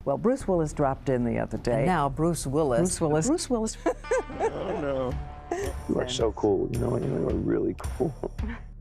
Well, Bruce Willis dropped in the other day. And now Bruce Willis. Bruce Willis. Bruce Willis. Oh, no. You are so cool. You know, you are really cool.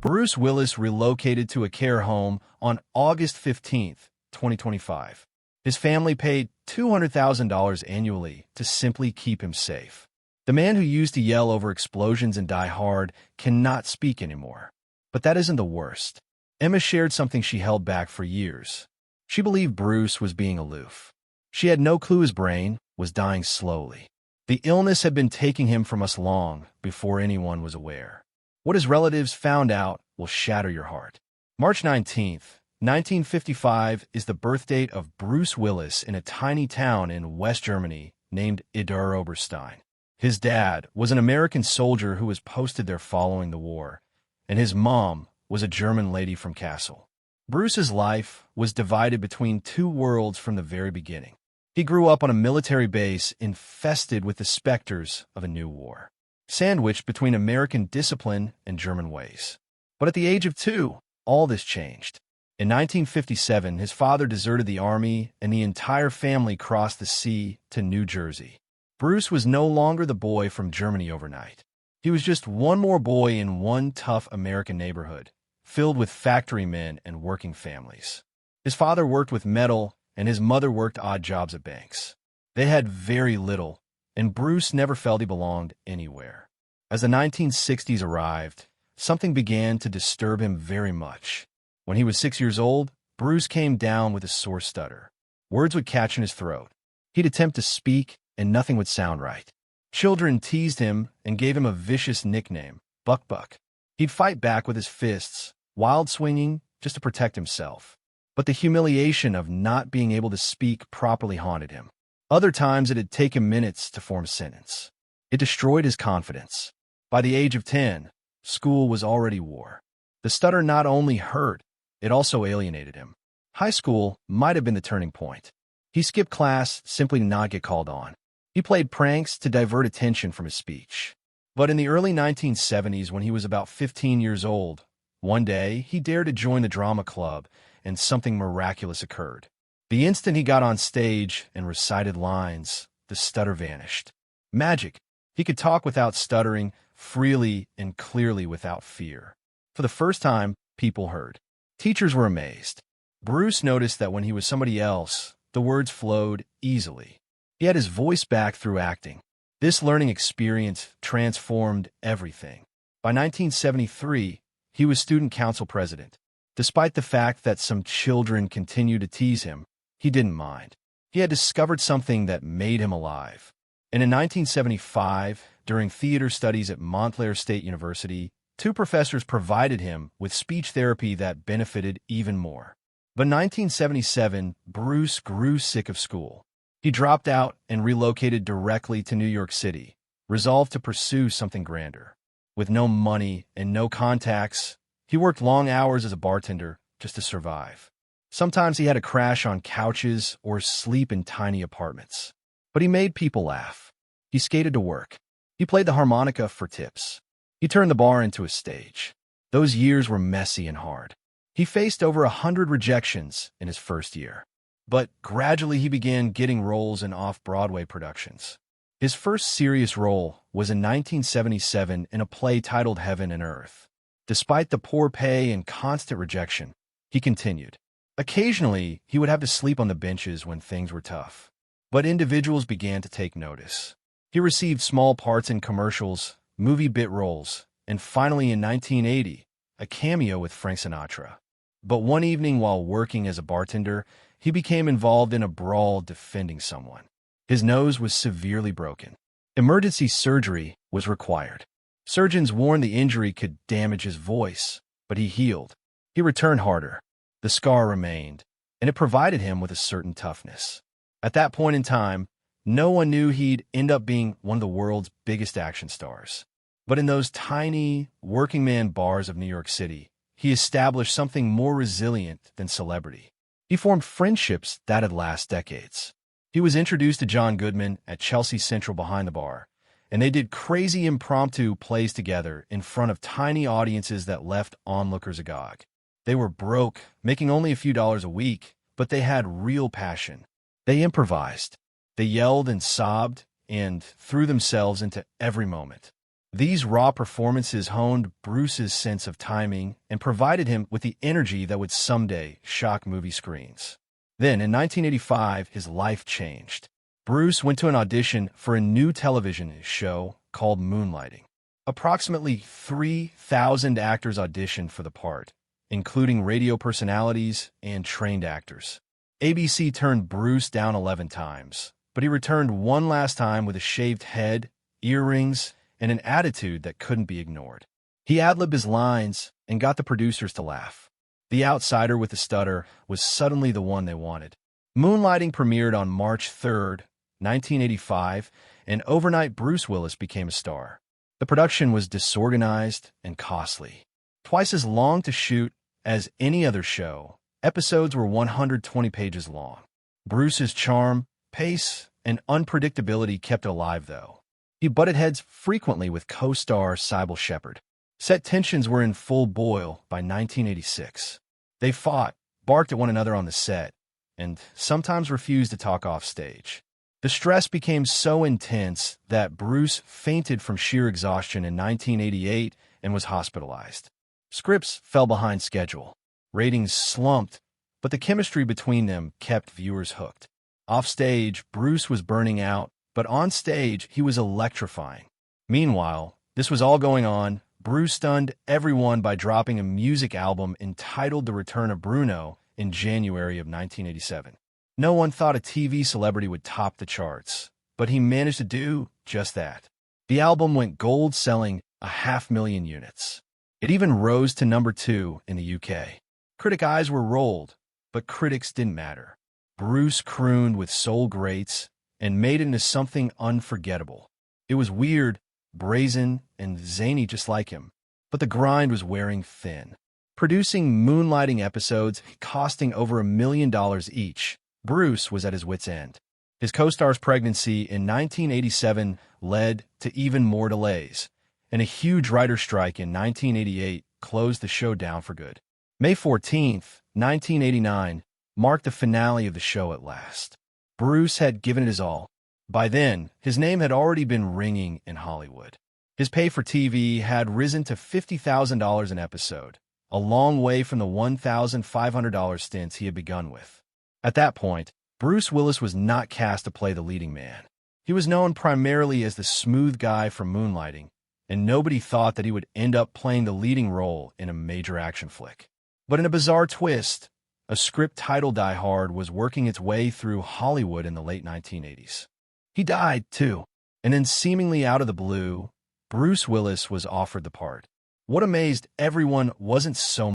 Bruce Willis relocated to a care home on August 15th, 2025. His family paid $200,000 annually to simply keep him safe. The man who used to yell over explosions in Die Hard cannot speak anymore. But that isn't the worst. Emma shared something she held back for years. She believed Bruce was being aloof. She had no clue his brain was dying slowly. The illness had been taking him from us long before anyone was aware. What his relatives found out will shatter your heart. March 19th, 1955 is the birth date of Bruce Willis in a tiny town in West Germany named Idar Oberstein. His dad was an American soldier who was posted there following the war, and his mom was a German lady from Kassel. Bruce's life was divided between two worlds from the very beginning. He grew up on a military base infested with the specters of a new war, sandwiched between American discipline and German ways. But at the age of 2, all this changed. In 1957, his father deserted the army, and the entire family crossed the sea to New Jersey. Bruce was no longer the boy from Germany overnight. He was just one more boy in one tough American neighborhood, filled with factory men and working families. His father worked with metal, and his mother worked odd jobs at banks. They had very little, and Bruce never felt he belonged anywhere. As the 1960s arrived, something began to disturb him very much. When he was 6 years old, Bruce came down with a sore stutter. Words would catch in his throat. He'd attempt to speak, and nothing would sound right. Children teased him and gave him a vicious nickname, Buck Buck. He'd fight back with his fists, wild swinging, just to protect himself. But the humiliation of not being able to speak properly haunted him. Other times it'd take him minutes to form a sentence. It destroyed his confidence. By the age of 10, school was already war. The stutter not only hurt, it also alienated him. High school might have been the turning point. He skipped class simply to not get called on. He played pranks to divert attention from his speech. But in the early 1970s, when he was about 15 years old, one day he dared to join the drama club, and something miraculous occurred. The instant he got on stage and recited lines, the stutter vanished. Magic. He could talk without stuttering, freely and clearly without fear. For the first time, people heard. Teachers were amazed. Bruce noticed that when he was somebody else, the words flowed easily. He had his voice back through acting. This learning experience transformed everything. By 1973, he was student council president. Despite the fact that some children continued to tease him, he didn't mind. He had discovered something that made him alive. And in 1975, during theater studies at Montclair State University, 2 professors provided him with speech therapy that benefited even more. But in 1977, Bruce grew sick of school. He dropped out and relocated directly to New York City, resolved to pursue something grander. With no money and no contacts, he worked long hours as a bartender just to survive. Sometimes he had to crash on couches or sleep in tiny apartments. But he made people laugh. He skated to work. He played the harmonica for tips. He turned the bar into a stage. Those years were messy and hard. He faced over 100 rejections in his first year. But gradually he began getting roles in off-Broadway productions. His first serious role was in 1977 in a play titled Heaven and Earth. Despite the poor pay and constant rejection, he continued. Occasionally, he would have to sleep on the benches when things were tough. But individuals began to take notice. He received small parts in commercials, movie bit roles, and finally in 1980, a cameo with Frank Sinatra. But one evening while working as a bartender, he became involved in a brawl defending someone. His nose was severely broken. Emergency surgery was required. Surgeons warned the injury could damage his voice, but he healed. He returned harder. The scar remained, and it provided him with a certain toughness. At that point in time, no one knew he'd end up being one of the world's biggest action stars. But in those tiny, working-man bars of New York City, he established something more resilient than celebrity. He formed friendships that'd last decades. He was introduced to John Goodman at Chelsea Central behind the bar, and they did crazy impromptu plays together in front of tiny audiences that left onlookers agog. They were broke, making only a few dollars a week, but they had real passion. They improvised. They yelled and sobbed and threw themselves into every moment. These raw performances honed Bruce's sense of timing and provided him with the energy that would someday shock movie screens. Then, in 1985, his life changed. Bruce went to an audition for a new television show called Moonlighting. Approximately 3,000 actors auditioned for the part, including radio personalities and trained actors. ABC turned Bruce down 11 times, but he returned one last time with a shaved head, earrings, and an attitude that couldn't be ignored. He ad-libbed his lines and got the producers to laugh. The outsider with the stutter was suddenly the one they wanted. Moonlighting premiered on March 3rd, 1985, and overnight Bruce Willis became a star. The production was disorganized and costly. Twice as long to shoot as any other show, episodes were 120 pages long. Bruce's charm, pace, and unpredictability kept alive, though. He butted heads frequently with co-star Sybil Shepherd. Set tensions were in full boil by 1986. They fought, barked at one another on the set, and sometimes refused to talk off stage. The stress became so intense that Bruce fainted from sheer exhaustion in 1988 and was hospitalized. Scripts fell behind schedule. Ratings slumped, but the chemistry between them kept viewers hooked. Off stage, Bruce was burning out, but on stage, he was electrifying. Meanwhile, this was all going on. Bruce stunned everyone by dropping a music album entitled The Return of Bruno in January of 1987. No one thought a TV celebrity would top the charts, but he managed to do just that. The album went gold, selling 500,000 units. It even rose to number 2 in the UK. Critic eyes were rolled, but critics didn't matter. Bruce crooned with soul greats and made it into something unforgettable. It was weird, brazen, and zany just like him, but the grind was wearing thin. Producing Moonlighting episodes costing over $1 million each, Bruce was at his wit's end. His co-star's pregnancy in 1987 led to even more delays, and a huge writer's strike in 1988 closed the show down for good. May 14, 1989, marked the finale of the show at last. Bruce had given it his all. By then, his name had already been ringing in Hollywood. His pay for TV had risen to $50,000 an episode, a long way from the $1,500 stints he had begun with. At that point, Bruce Willis was not cast to play the leading man. He was known primarily as the smooth guy from Moonlighting, and nobody thought that he would end up playing the leading role in a major action flick. But in a bizarre twist, a script titled Die Hard was working its way through Hollywood in the late 1980s. He died, too, and then seemingly out of the blue, Bruce Willis was offered the part. What amazed everyone wasn't so